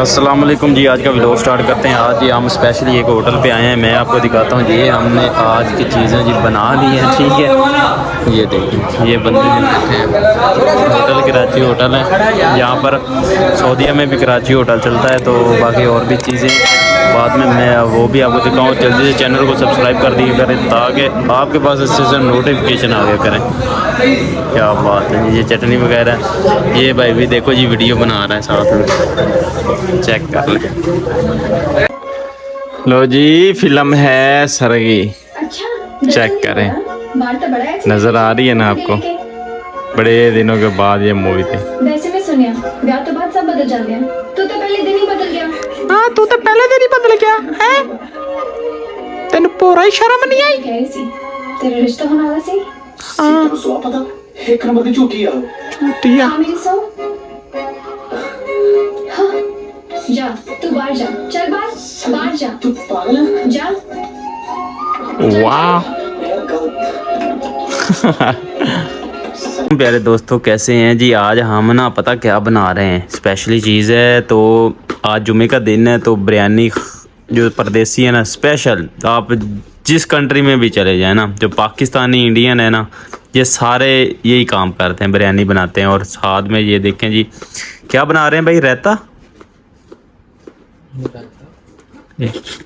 अस्सलाम वालेकुम जी। आज का व्लॉग स्टार्ट करते हैं। आज ये हम स्पेशली एक होटल पे आए हैं। मैं आपको दिखाता हूँ। ये हमने आज की चीज़ें जी बना ली हैं, ठीक है। ये देखिए, ये बंदे में बैठे हैं। होटल कराची होटल है। यहाँ पर सऊदीया में भी कराची होटल चलता है, तो बाकी और भी चीज़ें बाद में मैं वो भी आपको दिखाऊँ। जल्दी से चैनल को सब्सक्राइब कर दिया करें ताकि आपके पास इससे से नोटिफिकेशन आ गया करें। क्या बात है, ये चटनी वगैरह। ये भाई भी देखो जी वीडियो बना रहा है साथ में, चेक कर ले। लो जी, फिल्म है सरगी, चेक करें। नज़र आ रही है ना आपको? बड़े दिनों के बाद ये मूवी थी। वैसे मैं सुनिया ब्याह तो बाद सब बदल जाते हैं। तू तो पहले दिन ही बदल गया। हाँ, तू तो पहले दिन ही बदल गया है। तेन पूरा ही शर्म नहीं आई? तेरे रिश्ता होने वाला सी। हाँ, पता एक नंबर की झूठी है। झूठिया। हाँ मेरी सौ। हाँ, जा तू बाहर जा, चल बाहर जा, तू पागल जा। वाह। प्यारे दोस्तों, कैसे हैं जी? आज हम ना पता क्या बना रहे हैं, स्पेशली चीज़ है। तो आज जुमे का दिन है, तो बिरयानी जो परदेसी है ना, स्पेशल। आप जिस कंट्री में भी चले जाए ना, जो पाकिस्तानी इंडियन है ना, ये सारे यही काम करते हैं, बिरयानी बनाते हैं। और साथ में ये देखें जी, क्या बना रहे हैं भाई?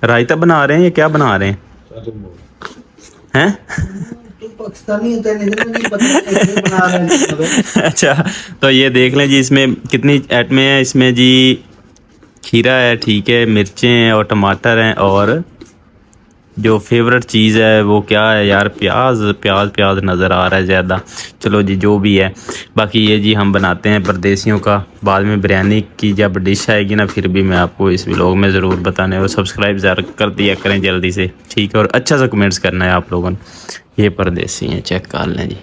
रायता बना रहे हैं। ये क्या बना रहे हैं? पाकिस्तानी होता है, नहीं पता कैसे बना रहे हैं। अच्छा, तो ये देख लें जी, इसमें कितनी आइटमें हैं। इसमें जी खीरा है, ठीक है, मिर्चें हैं और टमाटर हैं, और जो फेवरेट चीज़ है वो क्या है यार? प्याज नज़र आ रहा है ज़्यादा। चलो जी, जो भी है। बाकी ये जी हम बनाते हैं परदेसियों का। बाद में बिरयानी की जब डिश आएगी ना, फिर भी मैं आपको इस व्लॉग में ज़रूर बताने, और सब्सक्राइब ज़रूर कर दिया करें जल्दी से, ठीक है। और अच्छा सा कमेंट्स करना है आप लोगों ने। ये परदेसी हैं, चेक कर लें जी।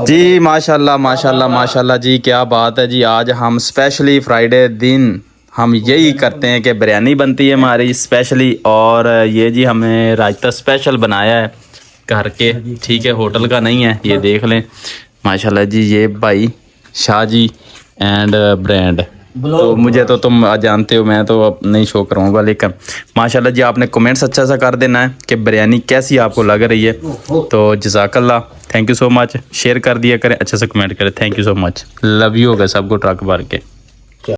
जी माशाल्लाह माशाल्लाह माशाल्लाह जी, क्या बात है जी। आज हम स्पेशली फ्राइडे दिन हम यही करते हैं कि बिरयानी बनती है हमारी स्पेशली। और ये जी हमने रायता स्पेशल बनाया है घर के, ठीक है, होटल का नहीं है। ये देख लें माशाल्लाह जी। ये भाई शाह जी एंड ब्रांड, तो मुझे तो तुम जानते हो, मैं तो अब नहीं शो कराऊंगा, लेकिन माशाल्लाह जी आपने कमेंट्स अच्छा सा कर देना है कि बिरयानी कैसी आपको लग रही है। तो जज़ाकल्लाह, thank you so much. Share कर दिया करें, अच्छा सा कमेंट करें। Thank you so much, love you होगा सबको ट्रक भर के।